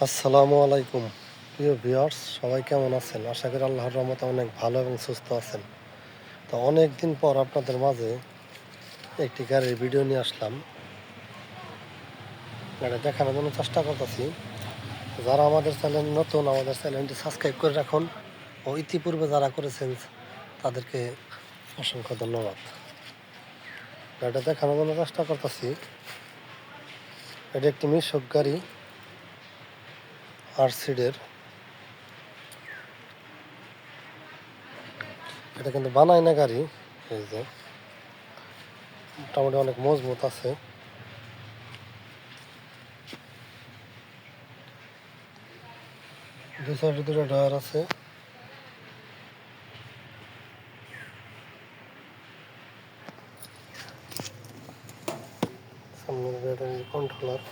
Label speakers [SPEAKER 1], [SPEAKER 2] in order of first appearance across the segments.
[SPEAKER 1] আসসালামু আলাইকুম প্রিয় ভিউয়ার্স, সবাই কেমন আছেন? আশা করি আল্লাহর রহমতে অনেক ভালো এবং সুস্থ আছেন। তো অনেক দিন পর আপনাদের মাঝে একটি গাড়ির ভিডিও নিয়ে আসলাম। গাড়ি দেখানোর জন্য চেষ্টা করতেছি। যারা আমাদের চ্যানেল নতুন, আমাদের চ্যানেলটি সাবস্ক্রাইব করে রাখুন ও ইতিপূর্বে যারা করেছেন তাদেরকে অসংখ্য ধন্যবাদ। গাড়িটা দেখানোর জন্য চেষ্টা করতেছি। এটি একটি মিশুক গাড়ি, আরসিডের। এটা কিন্তু বানায় না গাড়ি, এই যে মোটামুটি অনেক মজবুত আছে। দুই সাইডে দুটো ডয়ার আছে। সামনের ব্যাটারি কন্ট্রোলার।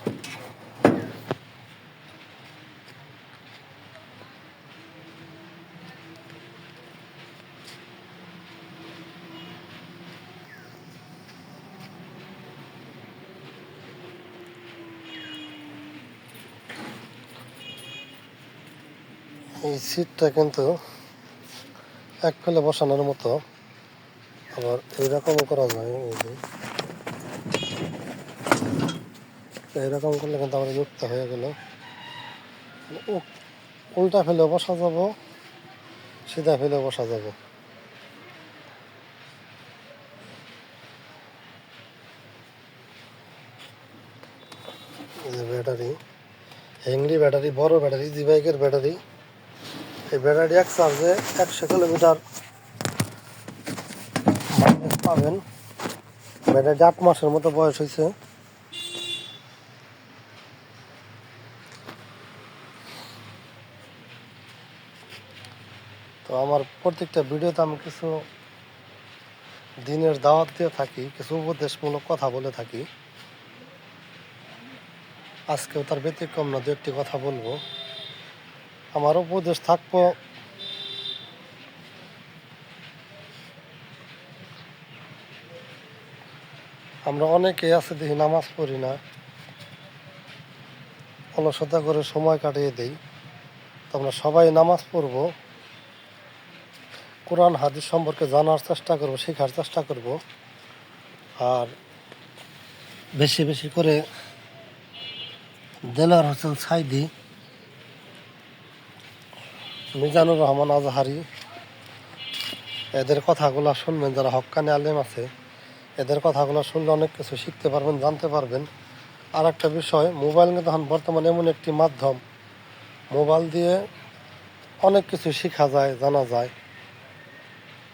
[SPEAKER 1] এই সিটটা কিন্তু এক ফেলে বসানোর মতো, আবার এইরকমও করা যায়। এই যে এইরকম করলে কিন্তু আবার যুক্ত হয়ে গেল। উল্টা ফেলে বসা যাব, সিধা ফেলে বসা যাব। এই যে ব্যাটারি, হ্যাংরি ব্যাটারি, বড় ব্যাটারি, জি বাইকের ব্যাটারি। এই ব্যাটারি এক চার্জে 100 কিলোমিটার মাইলেজ পাবেন। ব্যাটারি 8 মাসের মতো বয়স হয়েছে। তো আমার প্রত্যেকটা ভিডিওতে আমি কিছু দিনের দাওয়াত দিয়ে থাকি, কিছু উপদেশমূলক কথা বলে থাকি। আজকেও তার ব্যতিক্রম না, দু একটি কথা বলবো। আমার উপদেশ থাকবো, আমরা অনেকে আছে দেখি নামাজ পড়ি না, অলসতা করে সময় কাটিয়ে দেই। তো আমরা সবাই নামাজ পড়ব, কোরআন হাদিস সম্পর্কে জানার চেষ্টা করব, শেখার চেষ্টা করব। আর বেশি বেশি করে দেলোয়ার হোসেন সাইদি, মিজানুর রহমান আজহারি, এদের কথাগুলো শুনবেন। যারা হক্কানি আলেম আছে, এদের কথাগুলো শুনলে অনেক কিছু শিখতে পারবেন, জানতে পারবেন। আর একটা বিষয়, মোবাইল কিন্তু এখন বর্তমানে এমন একটি মাধ্যম, মোবাইল দিয়ে অনেক কিছু শেখা যায়, জানা যায়।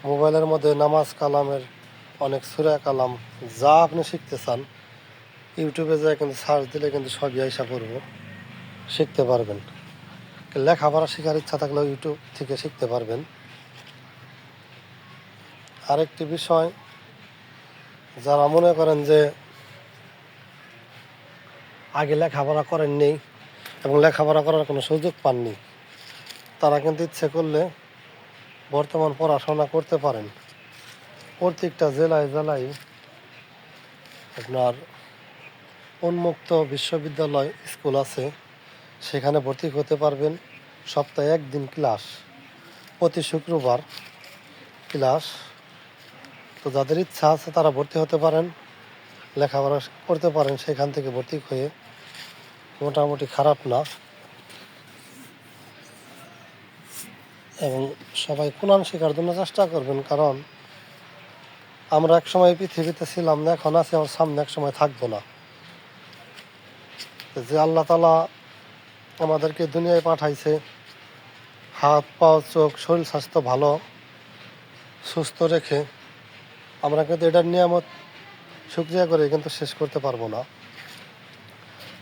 [SPEAKER 1] মোবাইলের মধ্যে নামাজ কালামের অনেক সূরা কালাম, যা আপনি শিখতে চান ইউটিউবে যায় কিন্তু সার্চ দিলে কিন্তু সবই আইসা পড়ব, শিখতে পারবেন। লেখাপড়া শেখার ইচ্ছা থাকলেও ইউটিউব থেকে শিখতে পারবেন। আরেকটি বিষয়, যারা মনে করেন যে আগে লেখাপড়া করেননি এবং লেখাপড়া করার কোনো সুযোগ পাননি, তারা কিন্তু ইচ্ছে করলে বর্তমান পড়াশোনা করতে পারেন। প্রত্যেকটা জেলায় জেলায় আপনার উন্মুক্ত বিশ্ববিদ্যালয়, স্কুল আছে, সেখানে ভর্তি হতে পারবেন। সপ্তাহে একদিন ক্লাস, প্রতি শুক্রবার ক্লাস। তো যাদের ইচ্ছা আছে তারা ভর্তি হতে পারেন, লেখাপড়া করতে পারেন সেখান থেকে ভর্তি হয়ে। মোটামুটি খারাপ না। এবং সবাই কোরআন শেখার জন্য চেষ্টা করবেন, কারণ আমরা এক সময় পৃথিবীতে ছিলাম না, এখন আছি, আমার সামনে এক সময় থাকবো না। যে আল্লাহ তাআলা আমাদেরকে দুনিয়ায় পাঠাইছে, হাত পা চোখ শরীর স্বাস্থ্য ভালো সুস্থ রেখে, আমরা কিন্তু এটার নিয়ামত শুকরিয়া করে কিন্তু শেষ করতে পারবো না।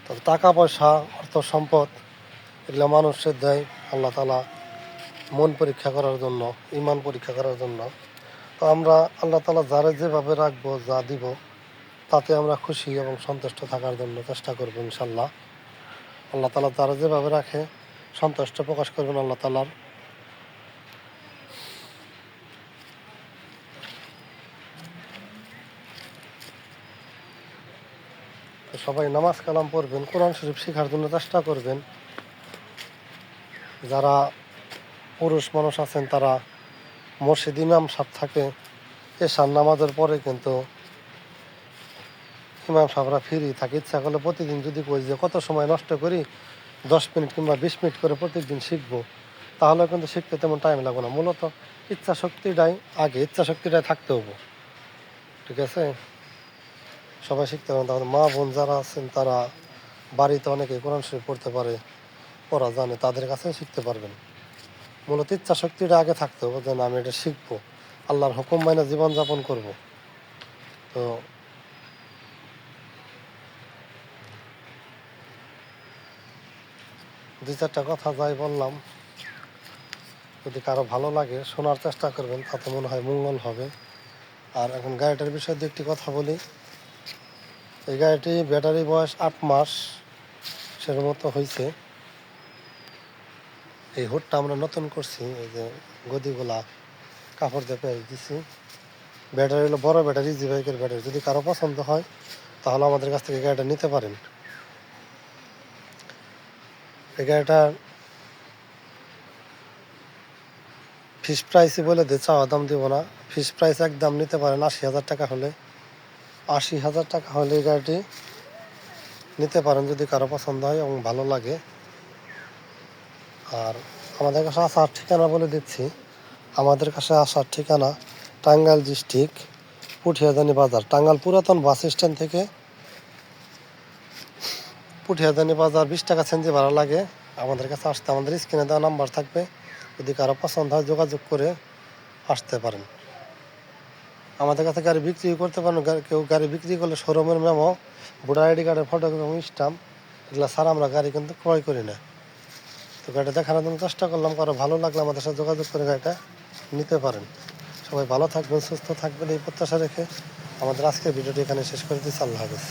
[SPEAKER 1] তবে টাকা পয়সা, অর্থ সম্পদ, এগুলো মানুষের দেয় আল্লাহ তাআলা মন পরীক্ষা করার জন্য, ইমান পরীক্ষা করার জন্য। তো আমরা আল্লাহ তাআলা যারে যেভাবে রাখবো, যা দিব, তাতে আমরা খুশি এবং সন্তুষ্ট থাকার জন্য চেষ্টা করবো ইনশাল্লাহ। আল্লাহ তাআলা যারা যেভাবে রাখে সন্তুষ্ট প্রকাশ করবেন আল্লাহ তাআলার। তো সবাই নামাজ কালাম পড়বেন, কোরআন শরীফ শেখার জন্য চেষ্টা করবেন। যারা পুরুষ মানুষ আছেন তারা মসজিদ ইমাম সাহেব থাকে, এশার নামাজের পরে কিন্তু ইমাম সাহেবরা ফ্রি থাকে। ইচ্ছা করলে প্রতিদিন যদি কই যে কত সময় নষ্ট করি, 10 মিনিট কিংবা 20 মিনিট করে প্রত্যেকদিন শিখবো, তাহলে কিন্তু শিখতে তেমন টাইম লাগবে না। মূলত ইচ্ছা শক্তিটাই আগে, ইচ্ছা শক্তিটাই থাকতে হবো। ঠিক আছে, সবাই শিখতে পারেন। তাহলে মা বোন যারা আছেন তারা বাড়িতে অনেকে কোরআন শরীফ পড়তে পারে, পড়া জানে, তাদের কাছে শিখতে পারবেন। মূলত ইচ্ছা শক্তিটা আগে থাকতে হবে যে না, আমি এটা শিখবো, আল্লাহর হুকুম মাইনে জীবনযাপন করব। তো দুই চারটা কথা যাই বললাম, যদি কারো ভালো লাগে শোনার চেষ্টা করবেন, তাতে মনে হয় মঙ্গল হবে। আর এখন গাড়িটার বিষয়ে একটি কথা বলি। এই গাড়িটি ব্যাটারি বয়স 8 মাস সের মতো হয়েছে। এই হুডটা আমরা নতুন করছি, এই যে গদিগুলা কাপড় দিয়ে পেয়ে দিছি। ব্যাটারি হলো বড় ব্যাটারি, জি বাইকের ব্যাটারি। যদি কারো পছন্দ হয় তাহলে আমাদের কাছ থেকে গাড়িটা নিতে পারেন। এই গাড়িটা ফিক্স প্রাইসই বলে দিয়ে চাওয়া দাম দিব না। ফিক্স প্রাইস একদম নিতে পারেন 80,000 টাকা হলে। 80,000 টাকা হলে এই গাড়িটি নিতে পারেন যদি কারো পছন্দ হয় এবং ভালো লাগে। আর আমাদের কাছে আসার ঠিকানা বলে দিচ্ছি। আমাদের কাছে আসার ঠিকানা টাঙ্গাইল ডিস্ট্রিক্ট, পুঠিয়াজানি বাজার। টাঙ্গাইল পুরাতন বাস স্ট্যান্ড থেকে পুঠিয়াজানি বাজার 20 টাকা সেন্টি ভাড়া লাগে। আমাদের কাছে আসতে আমাদের স্ক্রিনে দেওয়া নাম্বার থাকবে, যদি কারো পছন্দ হয় যোগাযোগ করে আসতে পারেন। আমাদের কাছে গাড়ি বিক্রি করতে পারেন। কেউ গাড়ি বিক্রি করলে শোরুমের মেমো, ভোটার আইডি কার্ডের ফটো এবং স্টাম্প এগুলো ছাড়া আমরা গাড়ি কিন্তু ক্রয় করি না। তো গাড়িটা দেখানোর জন্য চেষ্টা করলাম, কারো ভালো লাগলে আমাদের সাথে যোগাযোগ করে গাড়িটা নিতে পারেন। সবাই ভালো থাকবেন, সুস্থ থাকবেন এই প্রত্যাশা রেখে আমাদের আজকের ভিডিওটি এখানে শেষ করে দিচ্ছি। আল্লাহ হাফেজ।